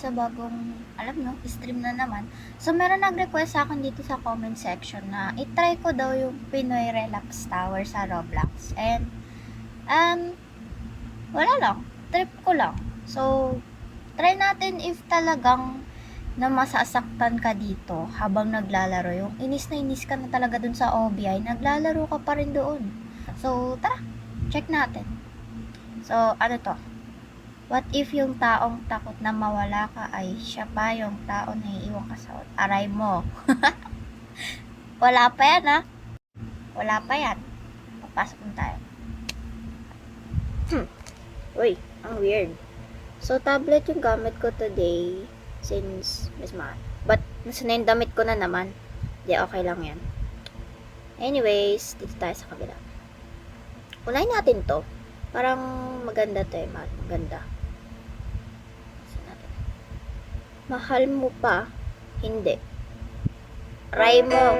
sa bagong, alam nyo, stream na naman. So, meron nag-request sa akin dito sa comment section na itry ko daw yung Pinoy Relax Tower sa Roblox. And, wala lang. Trip ko lang. So, try natin if talagang na masasaktan ka dito habang naglalaro. Yung inis na inis ka na talaga dun sa OBI, naglalaro ka pa rin doon. So, tara, check natin. So, ano to? What if yung taong takot na mawala ka ay siya pa yung tao na iiwan ka sa aray mo? Wala pa yan, ha? Wala pa yan. Papasok na tayo. Uy, ang weird. So, tablet yung gamit ko today since Miss Ma. But, nasa na yung damit ko na naman. Di, okay lang yan. Anyways, dito tayo sa kabila. Unahin natin to. Parang maganda to eh, maganda. Mahal mo pa? Hindi. Try mo.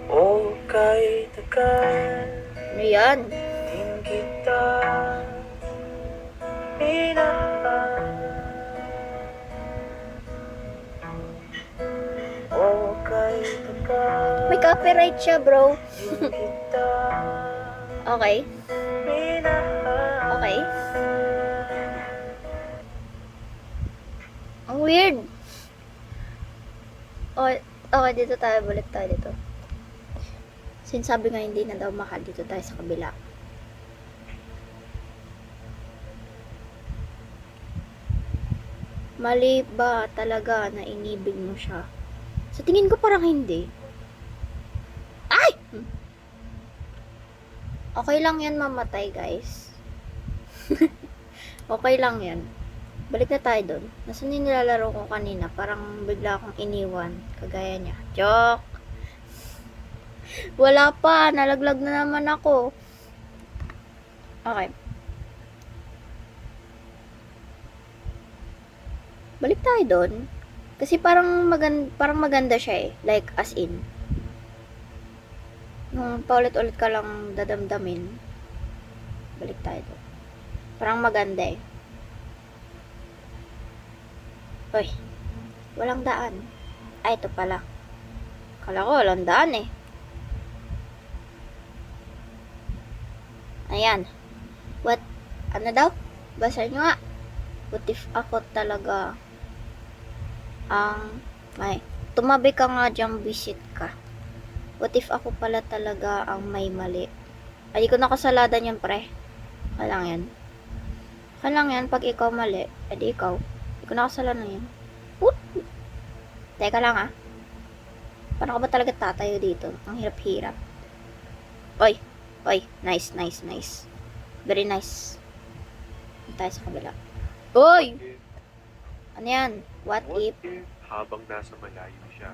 Okay, tagal. Ano yan? Din kita minahal. Okay, tagal. May copyright siya, bro. Din kita Okay. minahal. Okay. Ang weird. Okay, dito tayo. Balik tayo dito. Sinasabi nga hindi na daw mahal. Dito tayo sa kabila. Mali ba talaga na inibig mo siya? Sa tingin ko parang hindi. Ay! Okay lang yan mamatay, guys. Okay lang yan. Balik na tayo doon. Nasaan yung nilalaro ko kanina? Parang bigla akong iniwan. Kagaya niya. Joke! Wala pa. Nalaglag na naman ako. Okay. Balik tayo doon. Kasi parang maganda siya eh. Like, as in. Yung paulit-ulit ka lang dadamdamin. Balik tayo doon. Parang maganda eh. Uy, walang daan. Ay, ito pala. Kala ko walang daan eh. Ayan. What? Ano daw? Basa nyo nga. What if ako talaga ang may tumabi ka nga dyan, visit ka. What if ako pala talaga ang may mali? Ay, di ko nakasaladan yan, pre. Kalang yan. Kalang yan, pag ikaw mali, edi ikaw. Di ko nakasalanan yan. What? Teka lang ah. Paano ka ba talaga tatayo dito? Ang hirap-hirap. Oy. Oy. Nice, nice, nice. Very nice. Tayo sa kabila. Oy! Ano yan? What if? Habang nasa malayo siya,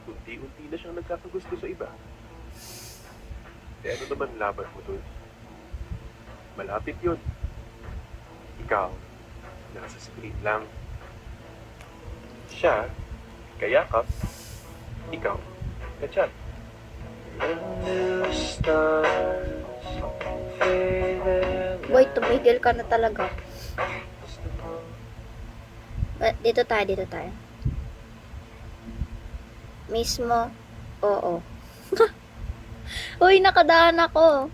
unti-unti na siyang nagkakagusto sa iba. Eh ano naman laban mo dun? Malapit yun. Ikaw, nasa screen lang. Siya, kayakap. Ikaw, kachat. Boy, tumigil ka na talaga. Dito tayo, dito tayo. Mismo, oo. Uy, nakadaan ako.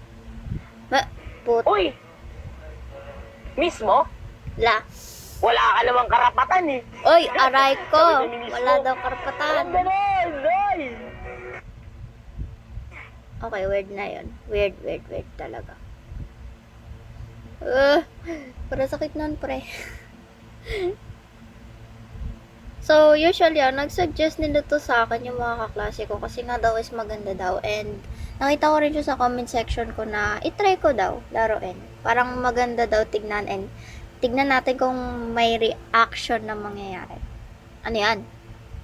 Uy! Mismo? La. Wala ka namang karapatan eh. Uy, aray ko. Sabi ni Miss Wala mo. daw karapatan. Walang ganon, Doy! Okay, weird na yun. Weird talaga. Para sakit nun, pre. So, usually, nag-suggest nila to sa akin yung mga kaklase ko kasi nga daw is maganda daw. And, nakita ko rin siya sa comment section ko na itry ko daw, laruin. Parang maganda daw tignan and tignan natin kung may reaction na mangyayari. Ano yan?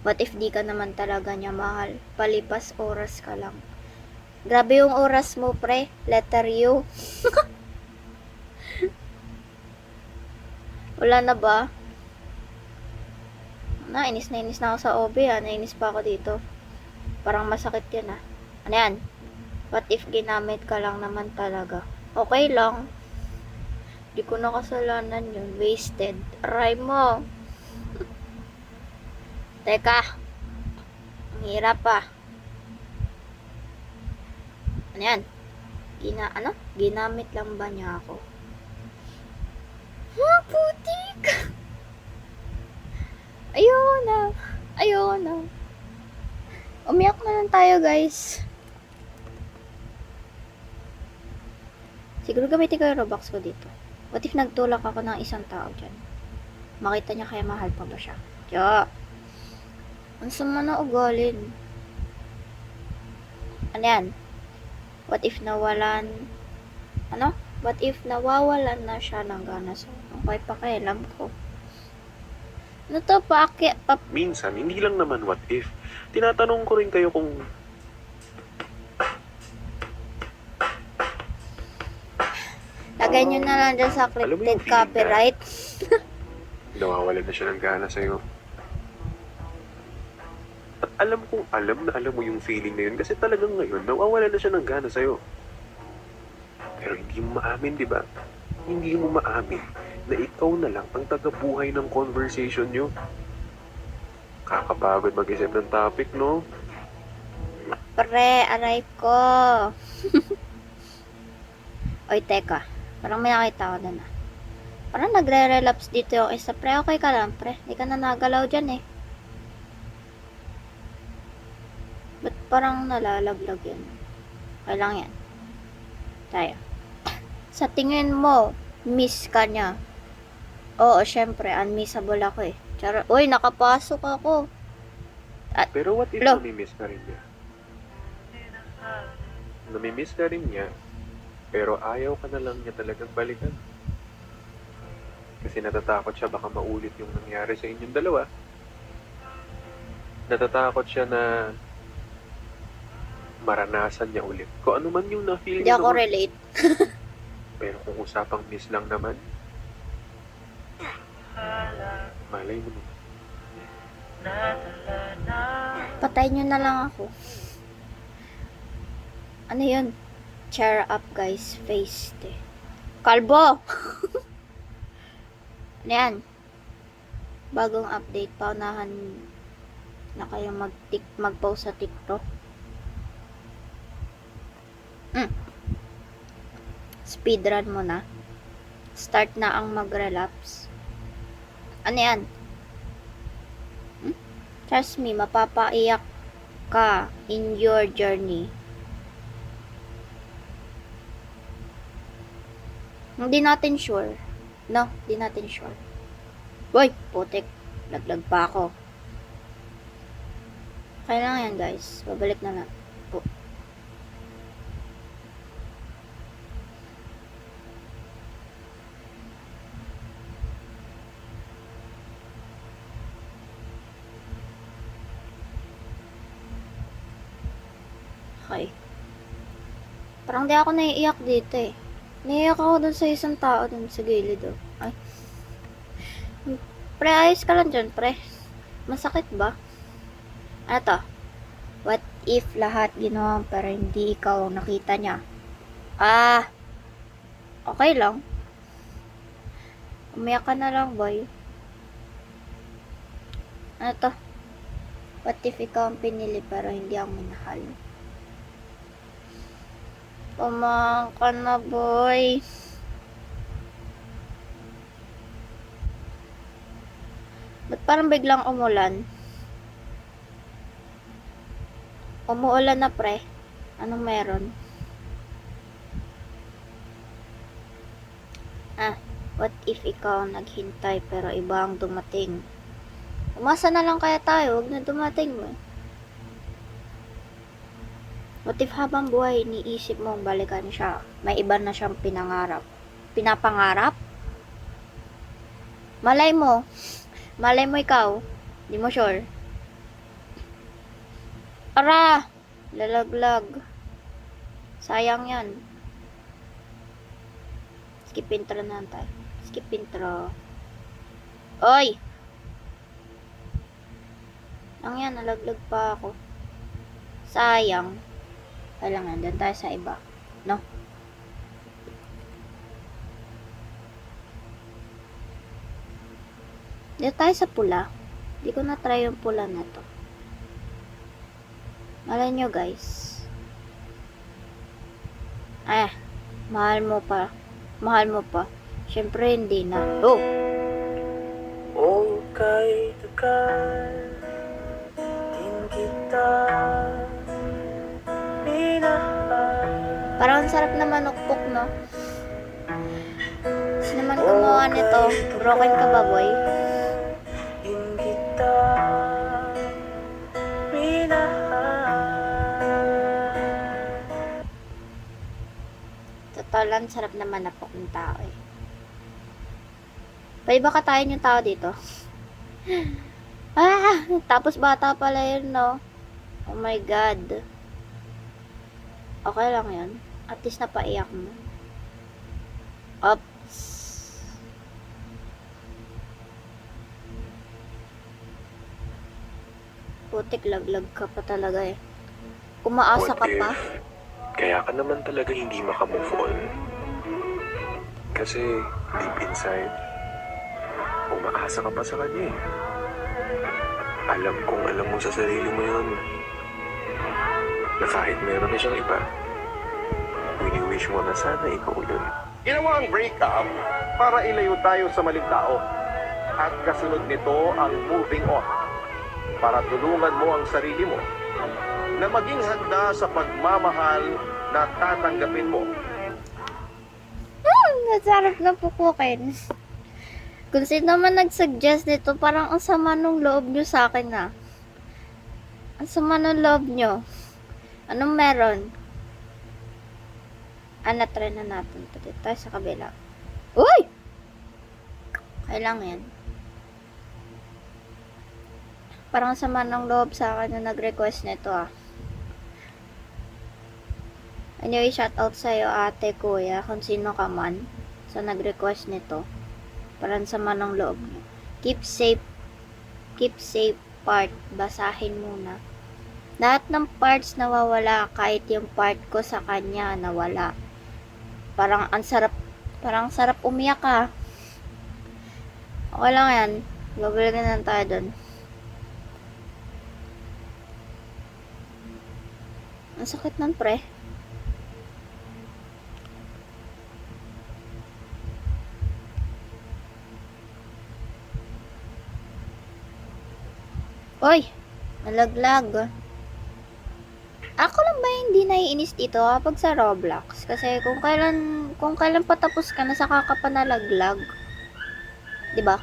What if di ka naman talaga niya mahal? Palipas oras ka lang. Grabe yung oras mo, pre. Letter U. Wala na ba? Nainis na ako sa OB ha. Nainis pa ako dito. Parang masakit yun ha. Ano yan? What if ginamit ka lang naman talaga? Okay lang. Di ko na kasalanan yun. Wasted. Aray mo. Teka. Ang hirap pa. Ano yan? Ginamit lang ba niya ako? Ha, putik! Ayoko na. Ayoko na. Umiyak na lang tayo, guys. Siguro gamitin ko yung Robux ko dito. What if nagtulak ako ng isang tao dyan? Makita niya kaya mahal pa ba siya? Tiyo! Ang sama na ugalin. Ano yan? What if nawalan... Ano? What if nawawalan na siya ng gana sa... Okay, pakialam ko. Ano to? Minsan, hindi lang naman what if. Tinatanong ko rin kayo kung Lagay nyo na lang dyan sa Alam mo yung encrypted feeling copyright. nawawalan na siya ng gana sa'yo. At alam kong alam na alam mo yung feeling na yun kasi talagang ngayon, nawawalan na siya ng gana sa'yo. Pero hindi mo maamin, di ba? Hindi mo maamin na ikaw na lang ang tagabuhay ng conversation nyo. Kakapagod mag-isip ng topic, no? Pre, aray ko. Oy, teka. Parang may nakita ko doon ah. Parang nagre-relapse dito yung isa. Pre, okay ka lang, pre. Hindi ka na nagalaw dyan eh. Ba't parang nalalaglag yun? Okay lang yan. Tayo. Sa tingin mo, miss ka niya. Oo, syempre, unmissable ako eh. Charot. Uy, nakapasok ako. Pero what if Hello? namimiss ka rin niya? Namimiss ka rin niya, pero ayaw ka na lang niya talagang balikan. Kasi natatakot siya baka maulit yung nangyari sa inyong dalawa. Natatakot siya na maranasan niya ulit. Kung ano man yung na-feel Hindi niya ako noon. relate. Pero kung usapang miss lang naman, malay mo nun. Patay nyo na lang ako. Ano yun? Cheer up guys. Face eh. Kalbo! Ano yan? Bagong update. Paunahan na kayo mag-post sa TikTok. Speedrun mo na. Start na ang mag-relapse. Ano yan? Trust me, mapapaiyak ka in your journey. Hindi natin sure. No, hindi natin sure. Uy, putik. Laglag pa ako. Kaya lang yan guys. Babalik na lang. Po. Okay. Parang di ako naiiyak dito eh. Naiiyak ako dun sa isang tao dun sa gilid oh. Ay. Pre, ayos ka lang dyan, pre. Masakit ba? Ano to? What if lahat ginawa pero hindi ikaw ang nakita niya? Ah. Okay lang. Umiyak ka na lang, boy. Ano to? What if ikaw ang pinili pero hindi ang minahal? Kumang ka na, boy. Ba't parang biglang umulan? Umuulan na, pre. Anong meron? What if ikaw ang naghintay pero iba ang dumating? Umasa na lang kaya tayo, huwag na dumating mo. What if habang buhay iniisip mong balikan siya, may iba na siyang pinapangarap? Malay mo ikaw, di mo sure. Ara, lalaglag. Sayang yan. Skip intro na tayo. Skip intro. Oy! Ang yan, nalaglag pa ako. Sayang. Kaya lang, nandun tayo sa iba. No? Dito tayo sa pula. Di ko na-try yung pula na to. Malay nyo guys. Mahal mo pa. Mahal mo pa. Syempre hindi na. Oh! O kay tagal din kita minahal. Parang ang sarap na manukpok, no? Sino naman gumawa nito? Broken ka ba, boy? Din kita minahal. Totoo lang, sarap na manapok ng tao eh. Pwede ba katayin yung tao dito? Tapos bata pala yun, no? Oh my God. Okay lang yun. At least napaiyak mo. Oops. Putik, laglag ka pa talaga eh. Umaasa ka pa. Kaya ka naman talaga hindi makamove on? Kasi deep inside, umaasa ka pa sa kanya eh. Alam kong alam mo sa sarili mo yun. Na kahit meron na siyang iba, wini-wish mo na sana ikaw yun. Ginawa ang breakup para ilayo tayo sa maling tao. At kasunod nito ang moving on. Para tulungan mo ang sarili mo na maging handa sa pagmamahal na tatanggapin mo. Nasarap na pukukin. Kung sino man nag-suggest nito, parang ang sama nung loob nyo sa akin na. Ang sama ng loob nyo. Anong meron? Na-try na natin. Dito tayo sa kabila. Uy! Kailangan yan. Parang sama ng loob sa akin na nag-request nito ah. Anyway, shoutout sa'yo ate, kuya, kung sino ka man sa nag-request nito. Parang sama ng loob niyo. Keep safe part. Basahin muna. Lahat ng parts nawawala, kahit yung part ko sa kanya nawala. Parang sarap umiyak ka. Okay lang yan. Babalikan lang tayo dun. Ang sakit nun, pre. Oy! Nalaglag. Ako lang ba hindi naiinis dito kapag sa Roblox? Kasi kung kailan patapos ka na saka ka pa nalaglag. 'Di ba?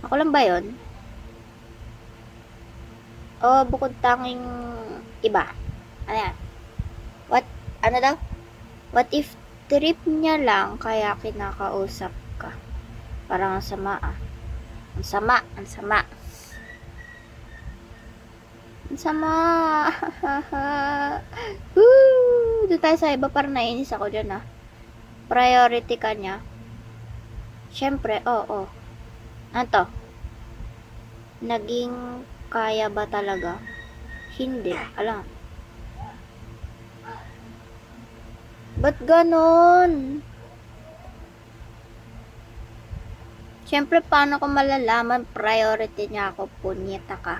Ako lang ba 'yon? O bukod tanging iba. Ano yan? Ano daw? What if trip niya lang kaya kinakausap ka? Parang ang sama ah. Ang sama. Ang sama. Woo! Doon tayo sa iba, parang nainis ako dyan ah. Priority ka niya. Siyempre, oo. Ano to? Naging kaya ba talaga? Hindi. Alam. Ba't ganon? Siyempre, paano ko malalaman priority niya ako? Punyeta ka.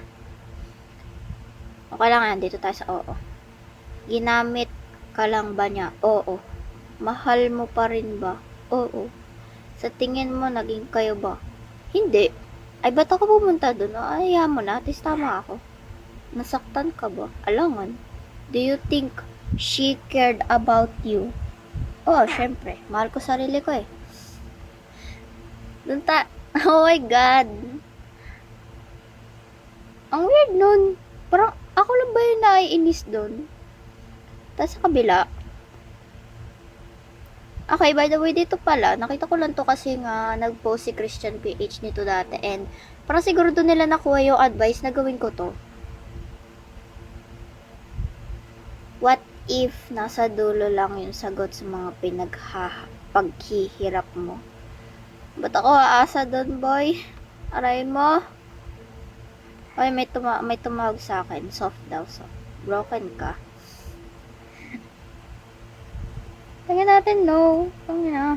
Okay lang yan, dito tayo sa oo. Ginamit ka lang ba niya? Oo. Mahal mo pa rin ba? Oo. Sa tingin mo, naging kayo ba? Hindi. Ay, ba't ako pumunta doon? Ayaw mo na, at least tama ako. Nasaktan ka ba? Alangan. Do you think she cared about you? Oh, syempre. Mahal ko sarili ko eh. Oh my God. Ang weird nun. Parang ako lang ba yung naiinis doon? Tapos sa kabila. Okay, by the way, dito pala, nakita ko lang to kasi nga nag-post si Christian PH nito dati and parang siguro doon nila nakuha yung advice na gawin ko to. What if nasa dulo lang yung sagot sa mga paghihirap mo? Ba't ako aasa doon, boy? Aray mo? Ay, may tumawag sa akin. Soft daw, soft. Broken ka. Tingnan natin, no. Tingnan na.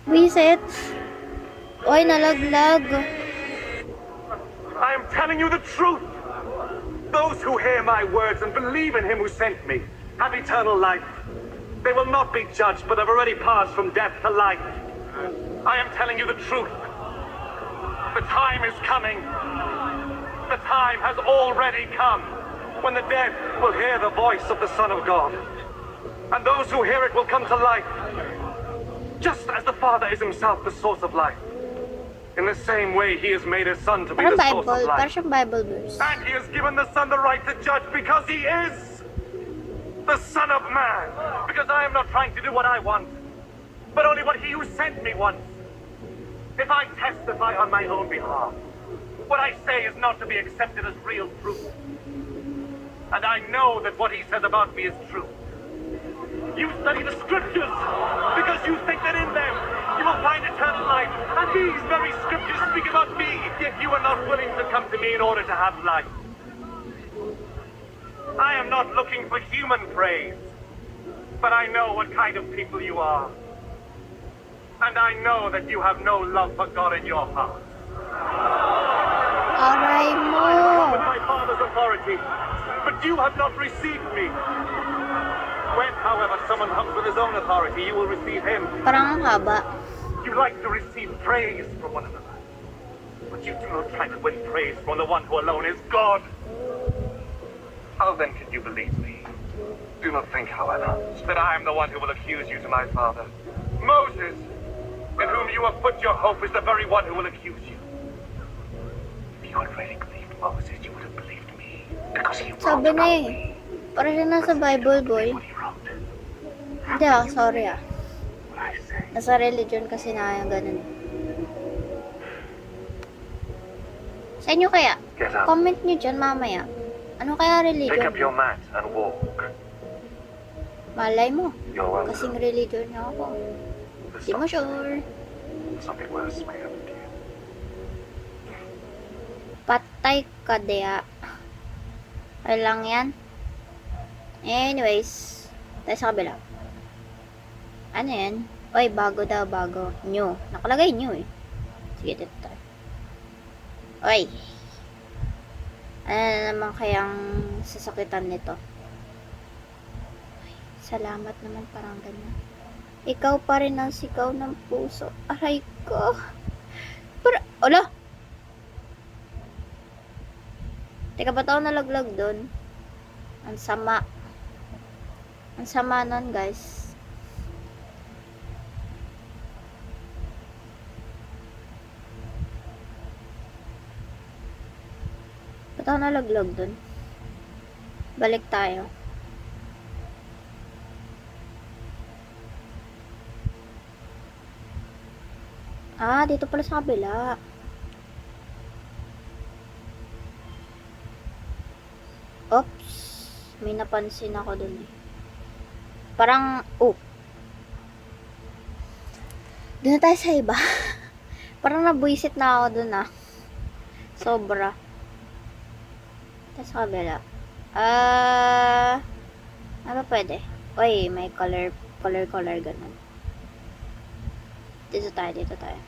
Visit. Oy, nalaglag. I am telling you the truth. Those who hear my words and believe in him who sent me have eternal life. They will not be judged, but have already passed from death to life. I am telling you the truth. The time is coming. The time has already come when the dead will hear the voice of the Son of God. And those who hear it will come to life. Just as the Father is himself the source of life. In the same way, he has made his Son to be Parang the source Bible. of Parang life. siyang Bible verse. And he has given the Son the right to judge because he is the Son of Man. Because I am not trying to do what I want, but only what he who sent me wants. If I testify on my own behalf, what I say is not to be accepted as real truth. And I know that what he says about me is true. You study the scriptures because you think that in them you will find eternal life. And these very scriptures speak about me, yet you are not willing to come to me in order to have life. I am not looking for human praise, but I know what kind of people you are. And I know that you have no love for God in your heart. Aray mo. I have come with my Father's authority, but you have not received me. When, however, someone comes with his own authority, you will receive him. Parang ang haba. You like to receive praise from one another, but you do not try to win praise from the one who alone is God. How then can you believe me? Do not think, however, that I am the one who will accuse you to my Father. Moses, in whom you have put your hope, is the very one who will accuse you. If you had really believed Moses, you would have believed me, because he wrote Sabi na about eh. me. Parang siya nasa Bible, boy. What he wrote. Hindi sorry ah. What I say. Nasa religion kasi na yung ganun. Sa inyo kaya? Get up. Comment nyo dyan mamaya. Ano kaya Pick up your religion? mat and walk. Malay mo. You're welcome. Kasing religion niya ako. There's Di mo sure. something worse may happen to you. Patay ka dea. Okay lang yan. Anyways. Tayo sa kabila. Ano yan? Oy, bago daw, bago. New. Nakalagay new eh. Sige, dito tayo. Oy. Ano na naman kayang sasakitan nito? Ay, salamat naman, parang ganyan. Ikaw pa rin ang sigaw ng puso. Aray ko. Ala! Teka, ba't ako nalaglag doon? Ang sama. Ang sama nun, guys. Ba't ako nalaglag dun? Balik tayo. Ah, dito pala sa kabila. Oops. May napansin ako dun eh. Parang, oh. Doon na tayo sa iba. Parang nabuisit na ako dun ah. Sobra. Tapos sa kabila. Ano pwede? Uy, may color ganun. Dito tayo.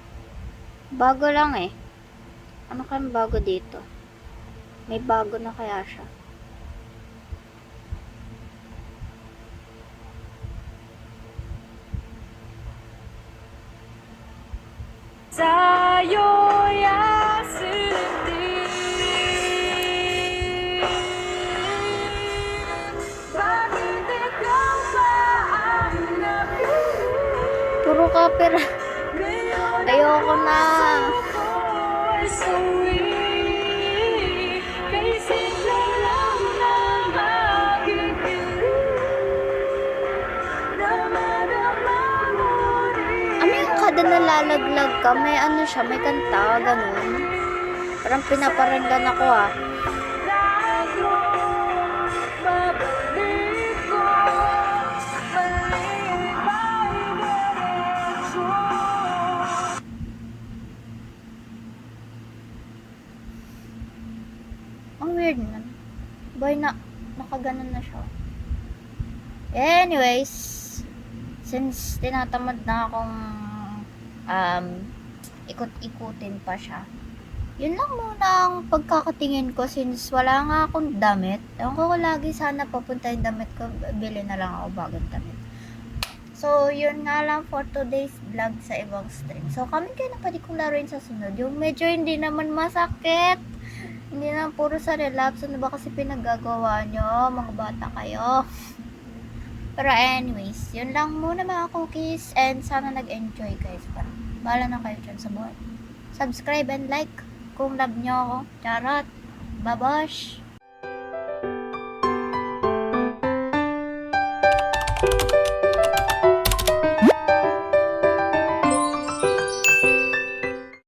Bago lang eh. Ano kayang bago dito? May bago na kaya siya. Puro kapir. Ayoko na. Ano yung kada nalalaglag ka? May ano siya, may kanta, ganun. Parang pinaparanggan ako ah. Ang weird nun. Boy, nakaganon na siya. Anyways, since tinatamad na akong ikot-ikutin pa siya. Yun lang muna ang pagkakatingin ko since wala nga akong damit. Ewan ko lagi sana papunta yung damit ko, bili na lang ako bagong damit. So, yun nga lang for today's vlog sa ibang stream. So, kami kayo na pwede kong laruin sa sunod. Yung medyo hindi naman masakit. Hindi naman puro sa relapse. Ano ba kasi pinagagawa nyo? Mga bata kayo. Pero anyways, yun lang muna mga cookies. And sana nag-enjoy guys. Bahala na kayo dyan sa buhay. Subscribe and like kung love nyo ako. Charot. Babosh.